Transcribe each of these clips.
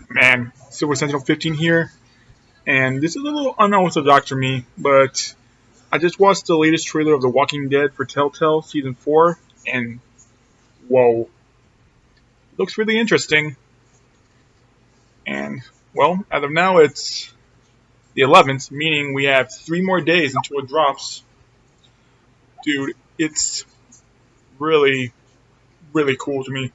Man, Silver Sentinel 15 here, and this is a little unorthodox for me, but I just watched the latest trailer of The Walking Dead for Telltale Season 4, and whoa, looks really interesting. And, well, as of now, it's the 11th, meaning we have 3 more days until it drops. Dude, it's really, really cool to me.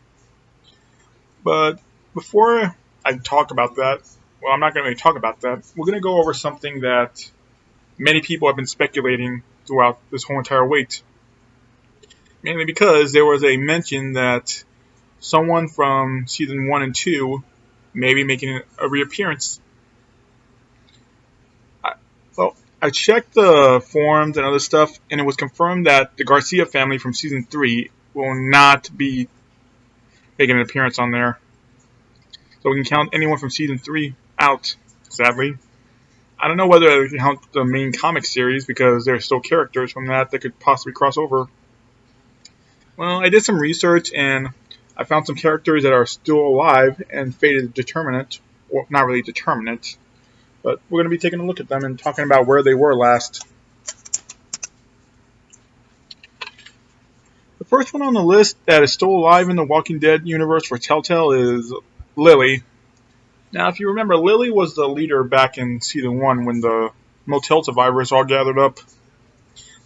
But before I talk about that, well, I'm not going to really talk about that. We're going to go over something that many people have been speculating throughout this whole entire wait. Mainly because there was a mention that someone from season 1 and 2 may be making a reappearance. I checked the forums and other stuff, and it was confirmed that the Garcia family from season 3 will not be making an appearance on there. So we can count anyone from season 3 out, sadly. I don't know whether I can count the main comic series because there are still characters from that could possibly cross over. Well, I did some research and I found some characters that are still alive and fated determinate. Well, not really determinate, but we're going to be taking a look at them and talking about where they were last. The first one on the list that is still alive in the Walking Dead universe for Telltale is Lily. Now, if you remember, Lily was the leader back in Season 1 when the motel survivors all gathered up.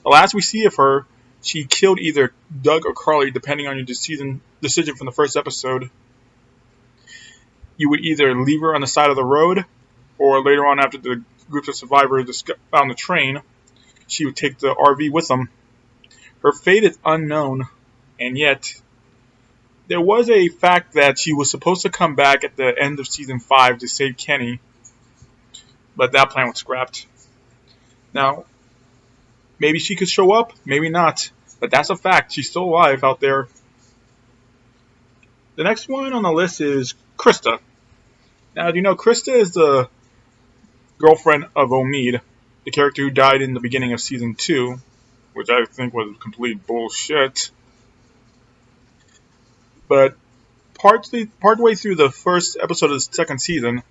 The last we see of her, she killed either Doug or Carly, depending on your decision from the first episode. You would either leave her on the side of the road, or later on after the groups of survivors found the train, she would take the RV with them. Her fate is unknown, and yet there was a fact that she was supposed to come back at the end of Season 5 to save Kenny, but that plan was scrapped. Now, maybe she could show up, maybe not, but that's a fact. She's still alive out there. The next one on the list is Krista. Now, do you know Krista is the girlfriend of Omid, the character who died in the beginning of Season 2, which I think was complete bullshit. But partway through the first episode of the second season,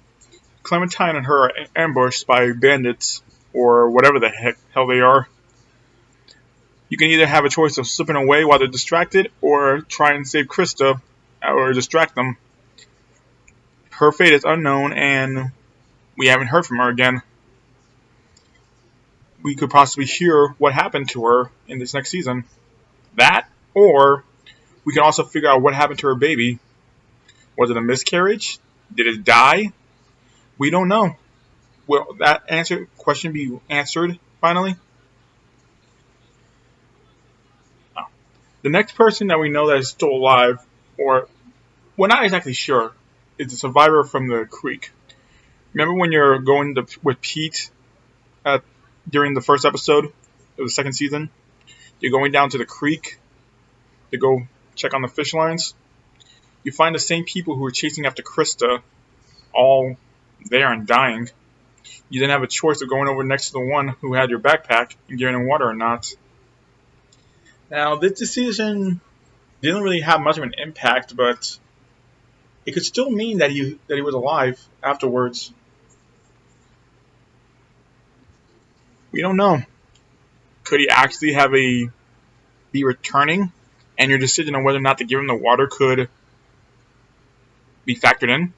Clementine and her are ambushed by bandits, or whatever the hell they are. You can either have a choice of slipping away while they're distracted, or try and save Krista, or distract them. Her fate is unknown, and we haven't heard from her again. We could possibly hear what happened to her in this next season. That, or we can also figure out what happened to her baby. Was it a miscarriage? Did it die? We don't know. Will that question be answered finally? Oh. The next person that we know that is still alive, or we're not exactly sure, is the survivor from the creek. Remember when you're going with Pete during the first episode of the second season? You're going down to the creek to go check on the fish lines. You find the same people who were chasing after Krista all there and dying. You then have a choice of going over next to the one who had your backpack and giving him water or not. Now, this decision didn't really have much of an impact, but it could still mean that he was alive afterwards. We don't know. Could he actually be returning? And your decision on whether or not to give him the water could be factored in.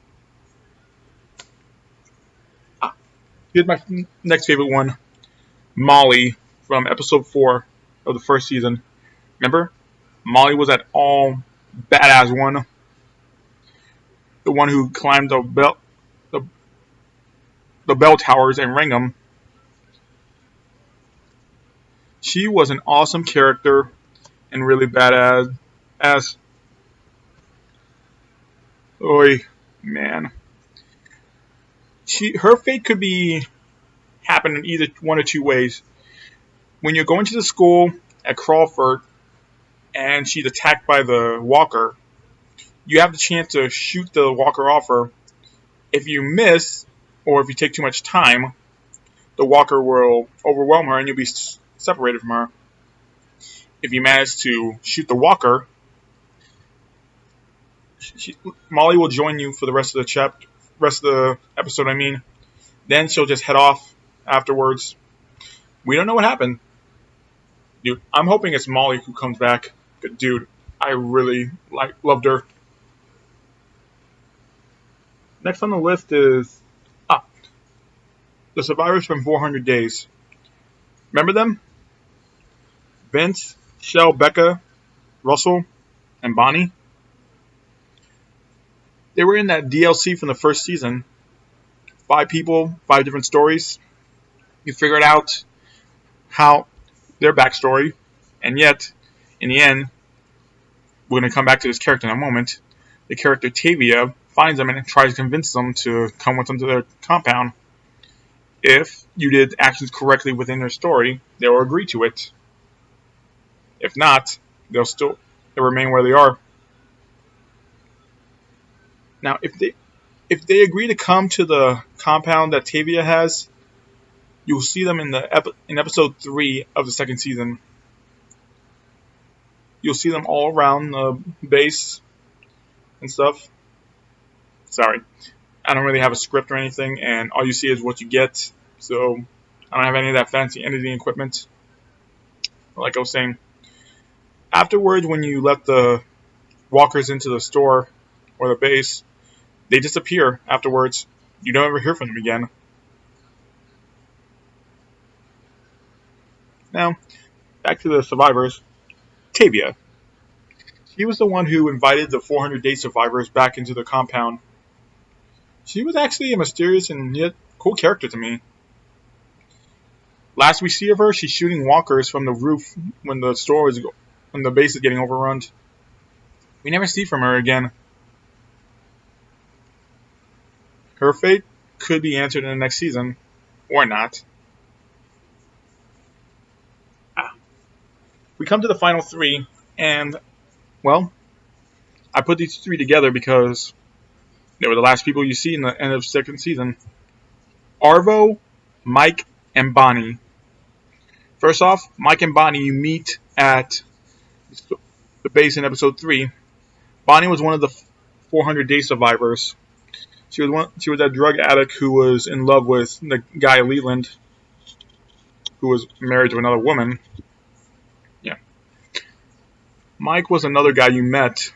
Here's my next favorite one. Molly from episode 4 of the first season. Remember? Molly was that all badass one. The one who climbed the bell towers and rang them. She was an awesome character and really badass. Oy, man. Her fate could happen in either one or two ways. When you're going to the school at Crawford and she's attacked by the walker, you have the chance to shoot the walker off her. If you miss, or if you take too much time, the walker will overwhelm her and you'll be separated from her. If you manage to shoot the walker, Molly will join you for the rest of the chapter, rest of the episode, I mean. Then she'll just head off afterwards. We don't know what happened. Dude, I'm hoping it's Molly who comes back. But dude, I really loved her. Next on the list is the survivors from 400 Days. Remember them? Vince, Shell, Becca, Russell, and Bonnie. They were in that DLC from the first season. 5 people, 5 different stories. You figured out how their backstory, and yet, in the end, we're going to come back to this character in a moment. The character Tavia finds them and tries to convince them to come with them to their compound. If you did actions correctly within their story, they will agree to it. If not, they'll remain where they are. Now, if they agree to come to the compound that Tavia has, you'll see them in episode 3 of the second season. You'll see them all around the base and stuff. Sorry, I don't really have a script or anything, and all you see is what you get. So I don't have any of that fancy editing equipment. Like I was saying, afterwards, when you let the walkers into the store or the base, they disappear afterwards. You don't ever hear from them again. Now, back to the survivors. Tavia. She was the one who invited the 400-day survivors back into the compound. She was actually a mysterious and yet cool character to me. Last we see of her, she's shooting walkers from the roof when the base is getting overrun. We never see from her again. Her fate could be answered in the next season, or not. We come to the final 3, and, well, I put these 3 together because they were the last people you see in the end of the second season. Arvo, Mike, and Bonnie. First off, Mike and Bonnie you meet at the base in episode 3. Bonnie was one of the 400-day survivors. She was that drug addict who was in love with the guy Leland, who was married to another woman. Yeah. Mike was another guy you met.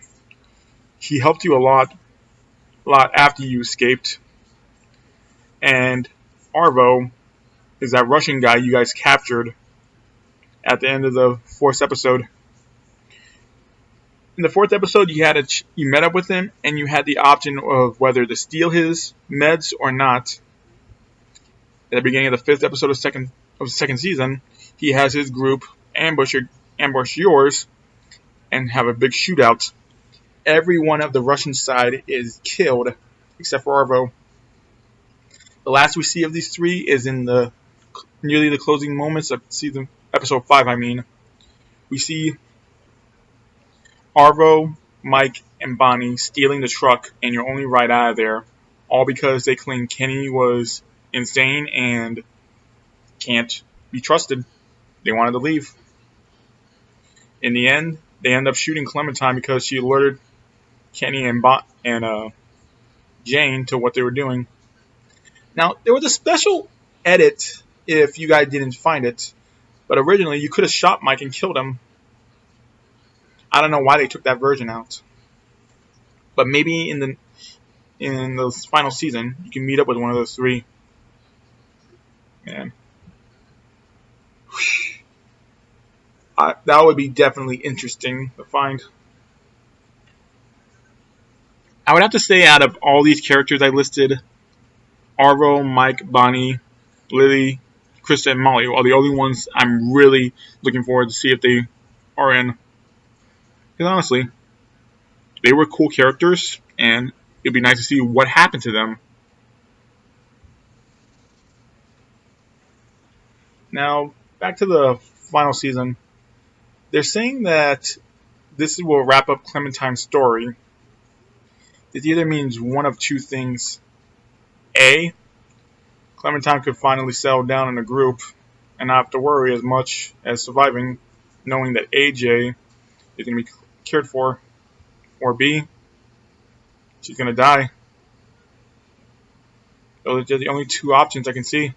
He helped you a lot after you escaped. And Arvo is that Russian guy you guys captured at the end of the 4th episode. In the 4th episode, you met up with him, and you had the option of whether to steal his meds or not. At the beginning of the 5th episode of the second season, he has his group ambush yours and have a big shootout. Everyone of the Russian side is killed, except for Arvo. The last we see of these 3 is in nearly the closing moments of episode 5. We see Arvo, Mike, and Bonnie stealing the truck and your only ride out of there, all because they claimed Kenny was insane and can't be trusted. They wanted to leave. In the end, they end up shooting Clementine because she alerted Kenny and Jane to what they were doing. Now, there was a special edit if you guys didn't find it, but originally you could have shot Mike and killed him. I don't know why they took that version out. But maybe in the final season, you can meet up with one of those 3. Man. That would be definitely interesting to find. I would have to say out of all these characters I listed, Arvo, Mike, Bonnie, Lily, Krista, and Molly are the only ones I'm really looking forward to see if they are in. Because honestly, they were cool characters, and it'd be nice to see what happened to them. Now, back to the final season. They're saying that this will wrap up Clementine's story. It either means one of 2 things. A, Clementine could finally settle down in a group and not have to worry as much as surviving, knowing that AJ is going to be cared for. Or B, she's going to die. Those are the only two options I can see.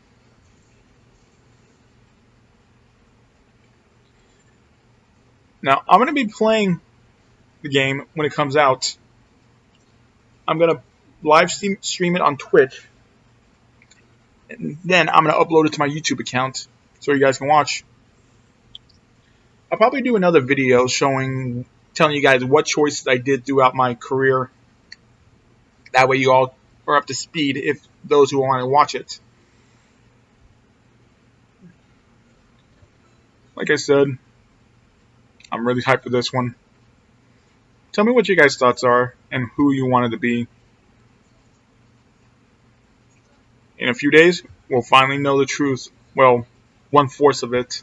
Now, I'm going to be playing the game when it comes out. I'm going to live stream it on Twitch. And then I'm going to upload it to my YouTube account so you guys can watch. I'll probably do another video telling you guys what choices I did throughout my career. That way you all are up to speed if those who want to watch it. Like I said, I'm really hyped for this one. Tell me what you guys' thoughts are and who you wanted to be. In a few days, we'll finally know the truth. Well, 1/4 of it.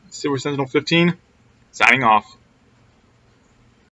Silver Sentinel 15, signing off.